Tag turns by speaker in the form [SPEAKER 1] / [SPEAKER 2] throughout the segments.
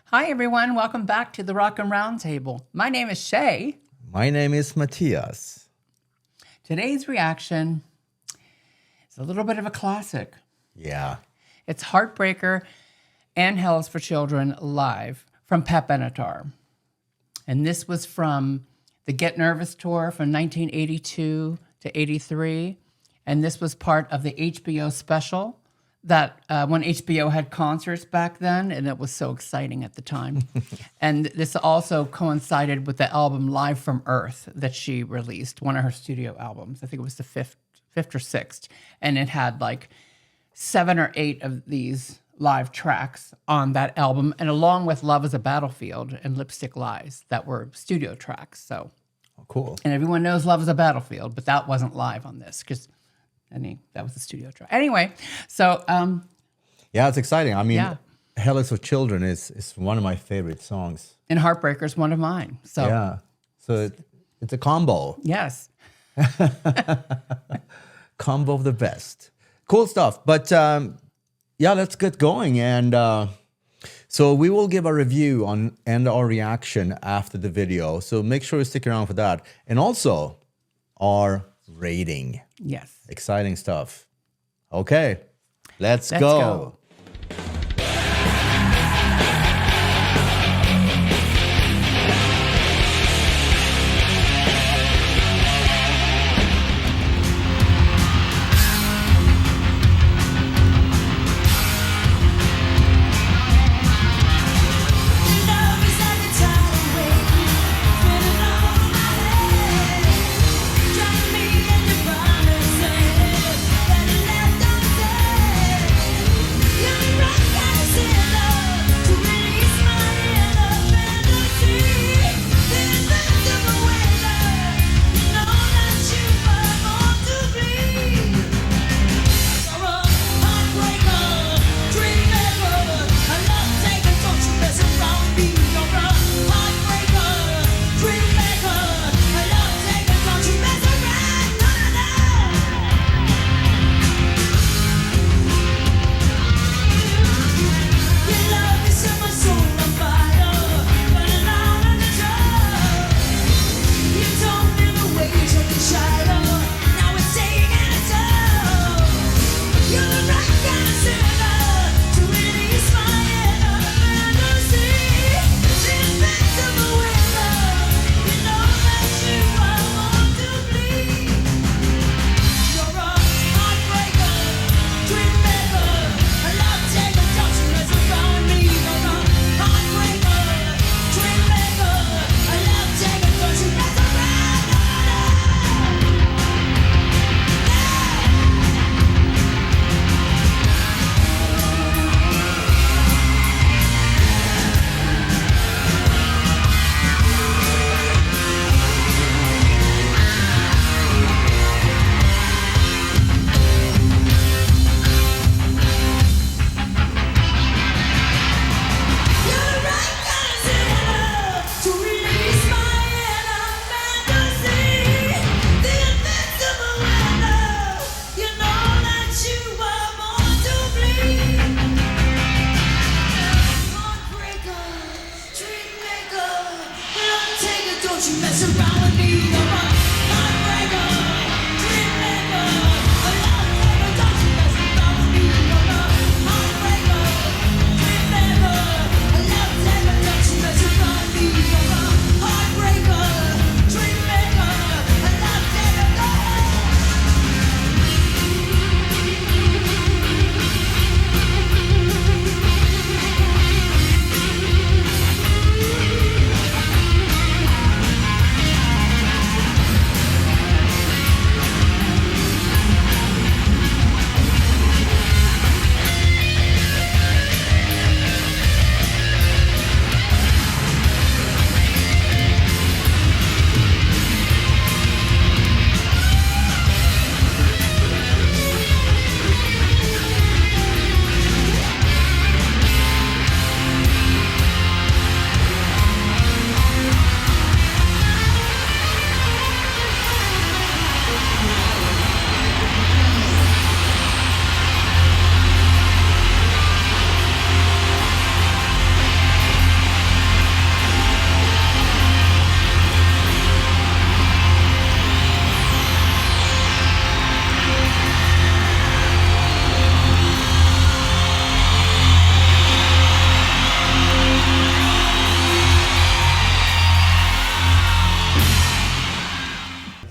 [SPEAKER 1] Hi, everyone. Welcome back to the Rock and Roundtable. My name is Shay.
[SPEAKER 2] My name is Matthias.
[SPEAKER 1] Today's reaction is a little bit of a classic.
[SPEAKER 2] Yeah.
[SPEAKER 1] It's Heartbreaker and Hell is for Children live from Pat Benatar. And this was from the Get Nervous tour from 1982 to 83. And this was part of the HBO special that when HBO had concerts back then, and it was so exciting at the time. And this also coincided with the album Live from Earth that she released, one of her studio albums. I think it was the fifth or sixth. And it had like 7 or 8 of these live tracks on that album, and along with Love is a Battlefield and Lipstick Lies that were studio tracks. So
[SPEAKER 2] Cool.
[SPEAKER 1] and everyone knows Love is a Battlefield, but that wasn't live on this because that was a studio track. Anyway, so
[SPEAKER 2] Yeah, it's exciting. I mean,
[SPEAKER 1] Yeah.
[SPEAKER 2] Hell is for Children is one of my favorite songs.
[SPEAKER 1] and Heartbreaker is one of mine. So
[SPEAKER 2] Yeah. So it's a combo.
[SPEAKER 1] yes,
[SPEAKER 2] Combo of the best. Cool stuff. But yeah, let's get going. And so we will give a review and our reaction after the video. So make sure you stick around for that. And also our rating.
[SPEAKER 1] yes.
[SPEAKER 2] Exciting stuff. Okay, let's
[SPEAKER 1] Let's
[SPEAKER 2] go.
[SPEAKER 1] go.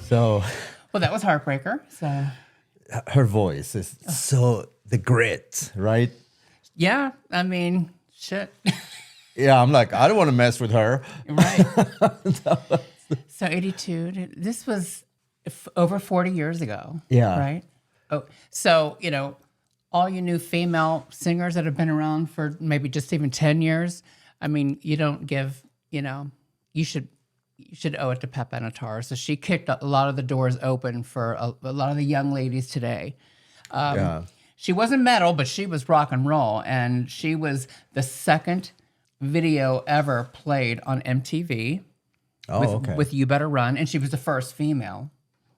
[SPEAKER 2] So
[SPEAKER 1] Well, that was Heartbreaker. So
[SPEAKER 2] her voice is so the grit, right?
[SPEAKER 1] yeah, I mean, shit.
[SPEAKER 2] Yeah, I'm like, I don't want to mess with her.
[SPEAKER 1] Right. So 82, this was over 40 years ago.
[SPEAKER 2] Yeah.
[SPEAKER 1] Right? Oh, so, all you new female singers that have been around for maybe just even 10 years, I mean, you don't give, you should owe it to Pat Benatar. So she kicked a lot of the doors open for a lot of the young ladies today.
[SPEAKER 2] Yeah.
[SPEAKER 1] She wasn't metal, but she was rock and roll. And she was the second video ever played on MTV with You Better Run. And she was the first female.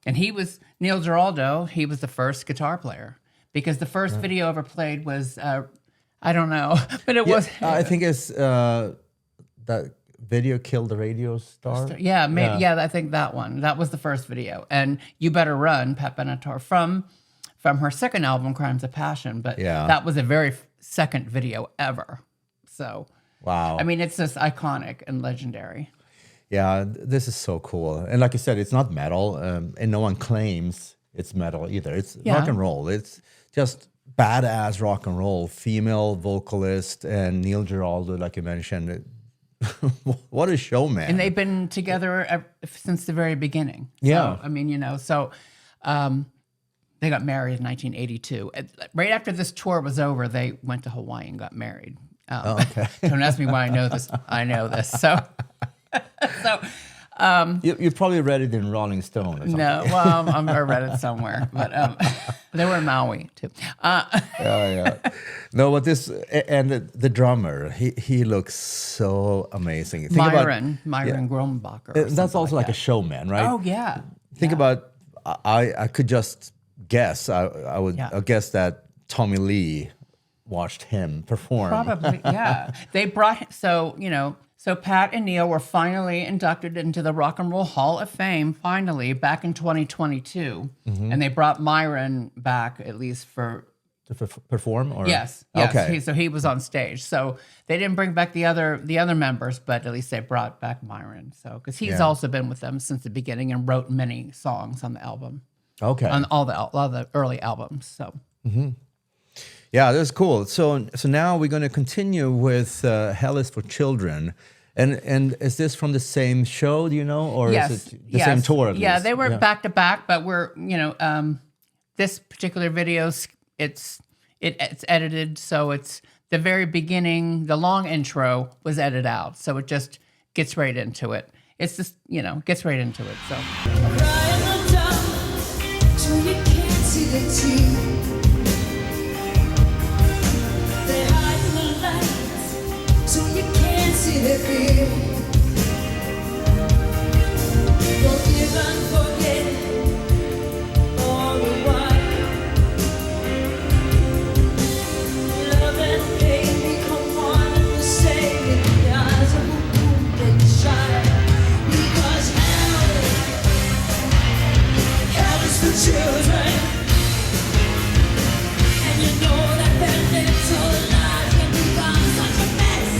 [SPEAKER 1] And Neil Giraldo, he was the first guitar player. Because the first video ever played was, I don't know, but it was...
[SPEAKER 2] I think it's that video Killed the Radio Star.
[SPEAKER 1] Yeah, maybe, yeah, I think that one. That was the first video. And You Better Run, Pat Benatar, from her second album, Crimes of Passion. But that was the very second video ever. So,
[SPEAKER 2] wow.
[SPEAKER 1] I mean, it's just iconic and legendary.
[SPEAKER 2] Yeah, this is so cool. And like I said, it's not metal, and no one claims it's metal either. It's rock and roll. It's just badass rock and roll. Female vocalist and Neil Giraldo, like you mentioned. What a showman.
[SPEAKER 1] And they've been together since the very beginning.
[SPEAKER 2] Yeah.
[SPEAKER 1] So, I mean, they got married in 1982. Right after this tour was over, they went to Hawaii and got married.
[SPEAKER 2] Okay.
[SPEAKER 1] Don't ask me why I know this. I know this. So,
[SPEAKER 2] you probably read it in Rolling Stone or something.
[SPEAKER 1] no, well, I read it somewhere, but they were in Maui too.
[SPEAKER 2] Yeah. No, but this and the drummer, he looks so amazing. Think
[SPEAKER 1] Myron Grombacher.
[SPEAKER 2] That's also like a showman, right?
[SPEAKER 1] Oh yeah.
[SPEAKER 2] Think about I could just guess. I would guess that Tommy Lee watched him perform.
[SPEAKER 1] Probably, yeah. They brought so Pat and Neil were finally inducted into the Rock and Roll Hall of Fame, finally, back in 2022. Mm-hmm. And they brought Myron back, at least to
[SPEAKER 2] perform? Or?
[SPEAKER 1] Yes.
[SPEAKER 2] Okay.
[SPEAKER 1] So he was on stage. So they didn't bring back the other members, but at least they brought back Myron. So because he's also been with them since the beginning and wrote many songs on the album.
[SPEAKER 2] Okay.
[SPEAKER 1] On all the early albums. So.
[SPEAKER 2] Mm-hmm. Yeah, that's cool. So now we're going to continue with Hell is for Children. And is this from the same show, do you know? Or is it the same tour at least?
[SPEAKER 1] Yeah, they were back to back, but this particular video, it's edited, so it's the very beginning, the long intro was edited out. So it just gets right into it. It's just, gets right into it. So.
[SPEAKER 3] Cry in the dark, so you can't see the teeth. See the fear. Forgive and forget all the while. Love and pain become one and the same in the eyes of a wounded child. Because hell is for children, and you know that their little lives can become such a mess.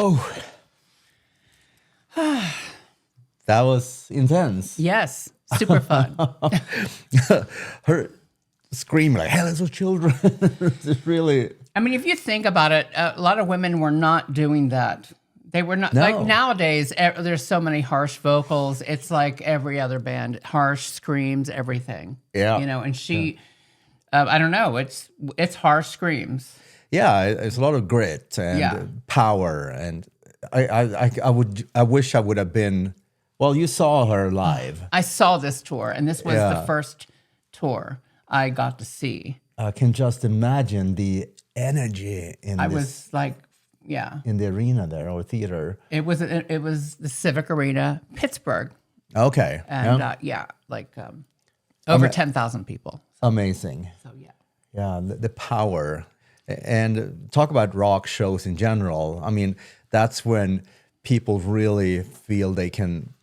[SPEAKER 2] Oh. That was intense.
[SPEAKER 1] Yes, super fun.
[SPEAKER 2] Her scream like, hell, those children. It's really...
[SPEAKER 1] I mean, if you think about it, a lot of women were not doing that. They were not,
[SPEAKER 2] No.
[SPEAKER 1] like nowadays, there's so many harsh vocals. It's like every other band, harsh screams, everything.
[SPEAKER 2] Yeah.
[SPEAKER 1] You know, and she, I don't know, it's harsh screams.
[SPEAKER 2] Yeah, it's a lot of grit and
[SPEAKER 1] Yeah.
[SPEAKER 2] power. And I wish I would have been... Well, you saw her live.
[SPEAKER 1] I saw this tour, and this was
[SPEAKER 2] Yeah.
[SPEAKER 1] the first tour I got to see.
[SPEAKER 2] I can just imagine the energy in
[SPEAKER 1] I
[SPEAKER 2] this,
[SPEAKER 1] was like, yeah.
[SPEAKER 2] in the arena there or theater.
[SPEAKER 1] It was the Civic Arena, Pittsburgh,
[SPEAKER 2] Okay.
[SPEAKER 1] and
[SPEAKER 2] yeah.
[SPEAKER 1] over 10,000 people.
[SPEAKER 2] Amazing.
[SPEAKER 1] So yeah.
[SPEAKER 2] Yeah, the power. And talk about rock shows in general. I mean, that's when people really feel they can,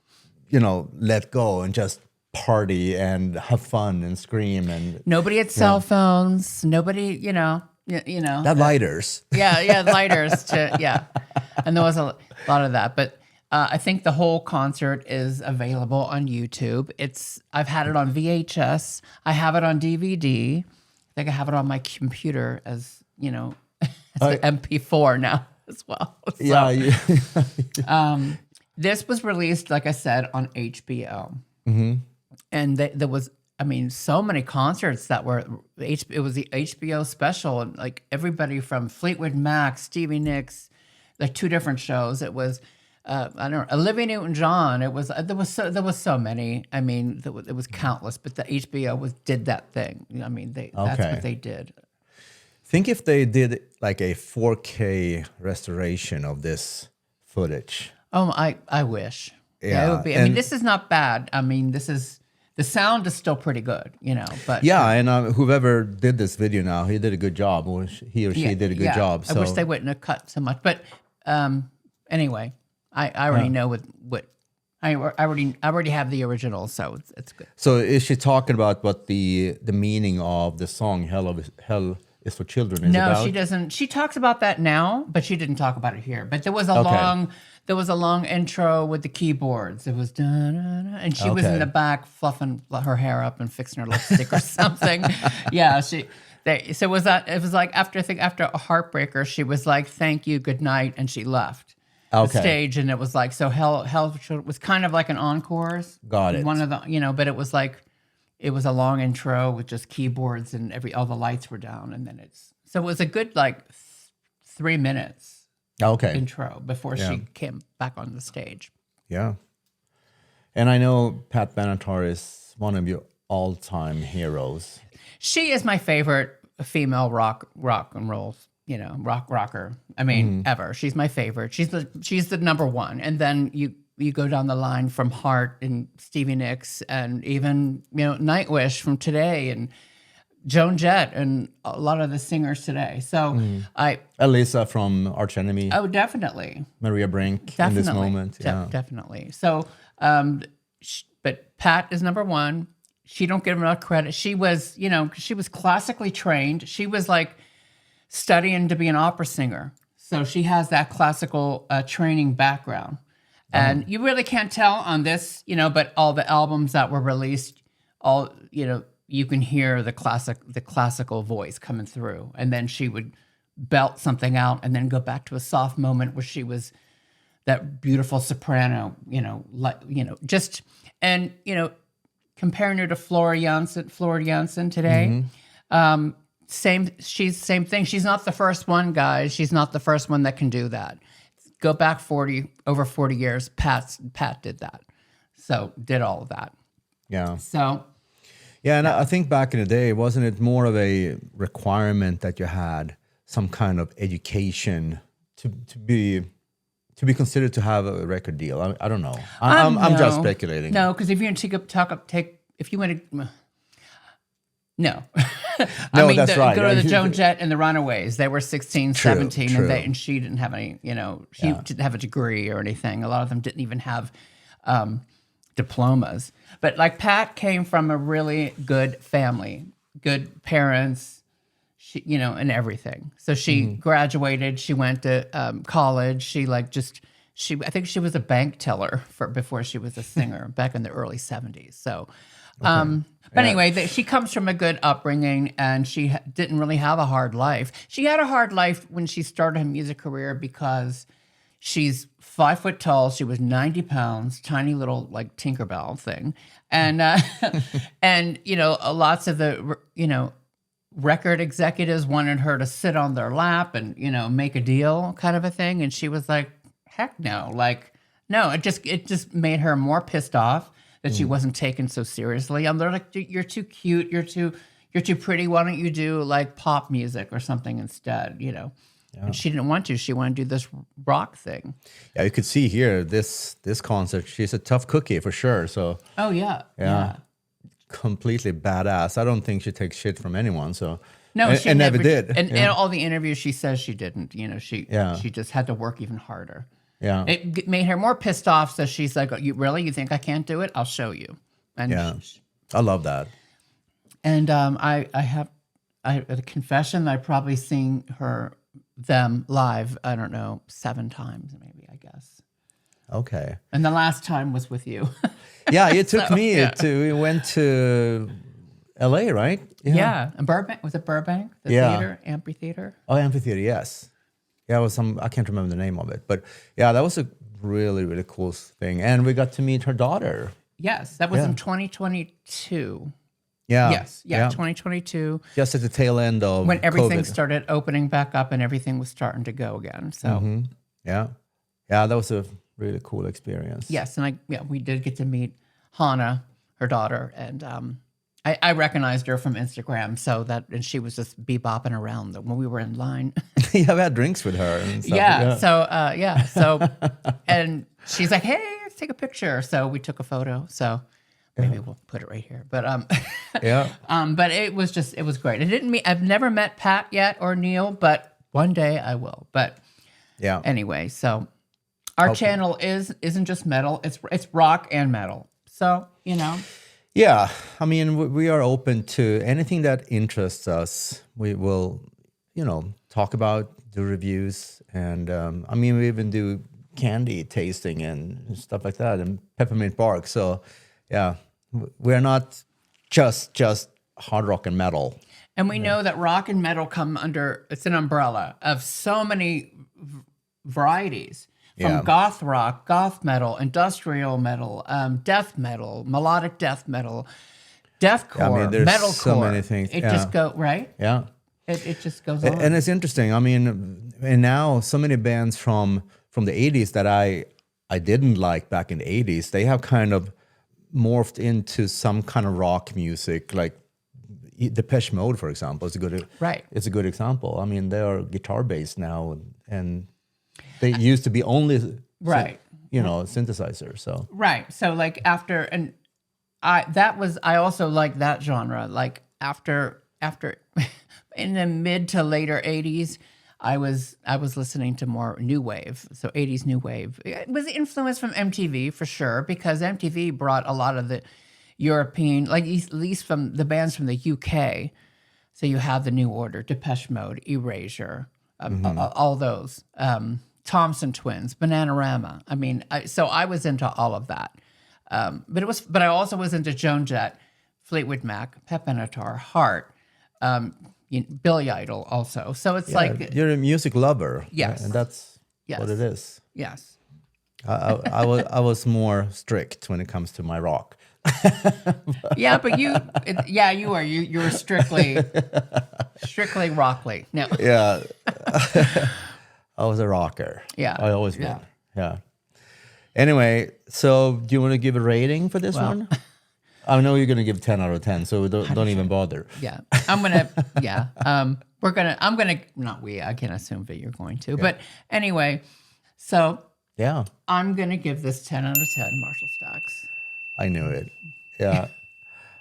[SPEAKER 2] let go and just party and have fun and scream and
[SPEAKER 1] Nobody had cell phones. Nobody,
[SPEAKER 2] that lighters.
[SPEAKER 1] yeah, lighters and there was a lot of that. But I think the whole concert is available on YouTube. I've had it on VHS. I have it on DVD. I think I have it on my computer as as an MP4 now as well. So,
[SPEAKER 2] Yeah.
[SPEAKER 1] this was released, like I said, on HBO. And there was, so many concerts that were, it was the HBO special, and like everybody from Fleetwood Mac, Stevie Nicks, like 2 different shows. It was, I don't know, Olivia Newton-John. It was, there was so many. It was countless, but the HBO did that thing. That's
[SPEAKER 2] Okay.
[SPEAKER 1] what they did.
[SPEAKER 2] Think if they did like a 4K restoration of this footage.
[SPEAKER 1] Oh, I wish.
[SPEAKER 2] Yeah,
[SPEAKER 1] it would be.
[SPEAKER 2] and-
[SPEAKER 1] This is not bad. The sound is still pretty good, but
[SPEAKER 2] Yeah, and whoever did this video now, he did a good job, or he or she did a good job. So
[SPEAKER 1] I wish they wouldn't have cut so much, but anyway, I already know what I already have the original, so it's good.
[SPEAKER 2] So is she talking about what the meaning of the song "Hell is for Children" is
[SPEAKER 1] No,
[SPEAKER 2] about?
[SPEAKER 1] she doesn't. She talks about that now, but she didn't talk about it here. But there was a long intro with the keyboards. It was and she was in
[SPEAKER 2] Okay.
[SPEAKER 1] the back fluffing her hair up and fixing her lipstick or something. Yeah, so it was like after a Heartbreaker, she was like, "Thank you, good night," and she left the
[SPEAKER 2] Okay.
[SPEAKER 1] stage, and it was like Hell was kind of like an encore.
[SPEAKER 2] Got it.
[SPEAKER 1] One of the but it was like. It was a long intro with just keyboards and all the lights were down, and then it was a good 3 minutes
[SPEAKER 2] Okay.
[SPEAKER 1] intro before she came back on the stage.
[SPEAKER 2] Yeah. And I know Pat Benatar is one of your all-time heroes.
[SPEAKER 1] She is my favorite female rock and roll, rocker. Ever. She's my favorite. She's the number one, and then you go down the line from Heart and Stevie Nicks and even, Nightwish from today and Joan Jett and a lot of the singers today. So
[SPEAKER 2] Elisa from Arch Enemy,
[SPEAKER 1] definitely.
[SPEAKER 2] Maria Brink
[SPEAKER 1] Definitely.
[SPEAKER 2] in this moment.
[SPEAKER 1] Definitely. So, but Pat is number one. She don't give enough credit. She was, she was classically trained. She was like studying to be an opera singer. So she has that classical training background. And you really can't tell on this, but all the albums that were released, you can hear the classical voice coming through. And then she would belt something out and then go back to a soft moment where she was that beautiful soprano, comparing her to Flora Jansen today. Same thing. She's not the first one, guys. She's not the first one that can do that. Go back over 40 years, Pat did that. So did all of that.
[SPEAKER 2] Yeah.
[SPEAKER 1] So
[SPEAKER 2] Yeah, and I think back in the day, wasn't it more of a requirement that you had some kind of education to be considered to have a record deal? I don't know. I'm just speculating.
[SPEAKER 1] No, because if you if you went to no.
[SPEAKER 2] No, that's right.
[SPEAKER 1] Go to the Joan Jett and the Runaways. They were 16,
[SPEAKER 2] True,
[SPEAKER 1] 17,
[SPEAKER 2] true.
[SPEAKER 1] and she didn't have any, she didn't have a degree or anything. A lot of them didn't even have diplomas. But like Pat came from a really good family, good parents, she, you know, and everything. So she graduated. She went to college. She like just I think she was a bank teller before she was a singer back in the early 70s. So, but anyway, she comes from a good upbringing, and she didn't really have a hard life. She had a hard life when she started her music career because she's 5 foot tall. She was 90 pounds, tiny little like Tinkerbell thing, and and you know, lots of the record executives wanted her to sit on their lap and make a deal, kind of a thing, and she was like, heck no, like no. It just made her more pissed off that she wasn't taken so seriously. And they're like, you're too cute, you're too pretty. Why don't you do like pop music or something instead? Yeah. And she didn't want to. She wanted to do this rock thing.
[SPEAKER 2] Yeah, you could see here this concert. She's a tough cookie for sure. So.
[SPEAKER 1] Oh yeah.
[SPEAKER 2] Completely badass. I don't think she takes shit from anyone. So.
[SPEAKER 1] No, she
[SPEAKER 2] never did.
[SPEAKER 1] And in all the interviews, she says she didn't. She just had to work even harder.
[SPEAKER 2] Yeah.
[SPEAKER 1] It made her more pissed off. So she's like, you think I can't do it? I'll show you. And
[SPEAKER 2] I love that.
[SPEAKER 1] And I have a confession. I've probably seen them live, I don't know, 7 times maybe, I guess.
[SPEAKER 2] Okay.
[SPEAKER 1] And the last time was with you.
[SPEAKER 2] Yeah, it took we went to LA, right?
[SPEAKER 1] Yeah. And Burbank, was it Burbank? The theater, amphitheater?
[SPEAKER 2] Oh, amphitheater, yes. Yeah, it was I can't remember the name of it. But yeah, that was a really, really cool thing. And we got to meet her daughter.
[SPEAKER 1] Yes, that was in 2022.
[SPEAKER 2] Yeah.
[SPEAKER 1] Yes, 2022.
[SPEAKER 2] Just at the tail end of
[SPEAKER 1] when everything
[SPEAKER 2] COVID.
[SPEAKER 1] started opening back up and everything was starting to go again. So
[SPEAKER 2] yeah, that was a really cool experience.
[SPEAKER 1] Yes, and we did get to meet Hannah, her daughter, and I recognized her from Instagram. And she was just bebopping around when we were in line.
[SPEAKER 2] Yeah, we had drinks with her and stuff.
[SPEAKER 1] So and she's like, "Hey, let's take a picture." So we took a photo. So. Maybe we'll put it right here, but but it was great. I've never met Pat yet or Neil, but one day I will. But anyway, so our channel isn't just metal; it's rock and metal. So
[SPEAKER 2] Yeah, I mean, we are open to anything that interests us. We will, talk about, do reviews, and I mean, we even do candy tasting and stuff like that, and peppermint bark. So yeah. We're not just hard rock and metal.
[SPEAKER 1] And we know that rock and metal come under, it's an umbrella of so many varieties. From goth rock, goth metal, industrial metal, death metal, melodic death metal, deathcore, metalcore.
[SPEAKER 2] So many things.
[SPEAKER 1] It just goes, right?
[SPEAKER 2] Yeah.
[SPEAKER 1] It just goes on.
[SPEAKER 2] And it's interesting. I mean, and now so many bands from the 80s that I didn't like back in the 80s, they have kind of morphed into some kind of rock music, like Depeche Mode, for example. It's a good example. I mean, they are guitar based now, and they used to be only synthesizer. So
[SPEAKER 1] So like after, and I also like that genre. Like after in the mid to later 80s. I was listening to more new wave, so 80s new wave. It was influenced from MTV for sure, because MTV brought a lot of the European, like at least from the bands from the UK. So you have the New Order, Depeche Mode, Erasure, all those, Thompson Twins, Bananarama. I mean, so I was into all of that, but I also was into Joan Jett, Fleetwood Mac, Pat Benatar, Heart. Billy Idol also. So it's like...
[SPEAKER 2] You're a music lover.
[SPEAKER 1] Yes.
[SPEAKER 2] And that's what it is.
[SPEAKER 1] Yes.
[SPEAKER 2] I was more strict when it comes to my rock.
[SPEAKER 1] Yeah, but you are. You were strictly rockly. No.
[SPEAKER 2] Yeah. I was a rocker.
[SPEAKER 1] Yeah.
[SPEAKER 2] I always been. Yeah. Anyway, so do you want to give a rating for this one? I know you're going to give 10 out of 10, so don't even bother.
[SPEAKER 1] Yeah. I'm going to, I can assume that you're going to. Yeah. But anyway, so I'm going to give this 10 out of 10 Marshall Stacks.
[SPEAKER 2] I knew it. Yeah.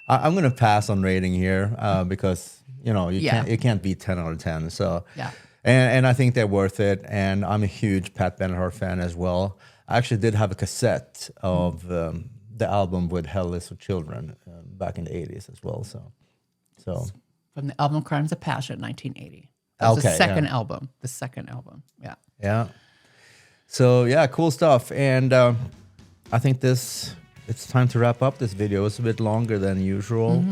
[SPEAKER 2] I'm going to pass on rating here because, you can't beat 10 out of 10. So, and I think they're worth it. And I'm a huge Pat Benatar fan as well. I actually did have a cassette of... the album with Hell is for Children back in the 80s as well. So
[SPEAKER 1] from the album Crimes of Passion, 1980. That was
[SPEAKER 2] Okay,
[SPEAKER 1] the second
[SPEAKER 2] yeah.
[SPEAKER 1] album. The second album. Yeah.
[SPEAKER 2] Yeah. So yeah, cool stuff. And I think it's time to wrap up this video. It's a bit longer than usual.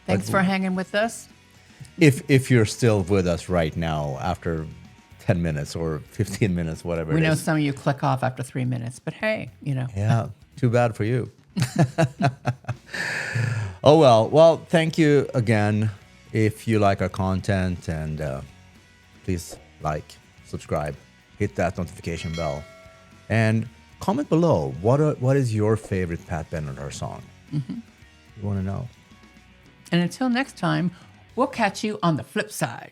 [SPEAKER 1] Thanks for hanging with us.
[SPEAKER 2] If you're still with us right now after 10 minutes or 15 minutes, whatever
[SPEAKER 1] We
[SPEAKER 2] it
[SPEAKER 1] know
[SPEAKER 2] is.
[SPEAKER 1] some of you click off after 3 minutes, but hey, you know.
[SPEAKER 2] Yeah, too bad for you. Oh well. Well, thank you again. If you like our content, and please like, subscribe, hit that notification bell, and comment below. What is your favorite Pat Benatar song? You want to know?
[SPEAKER 1] And until next time, we'll catch you on the flip side.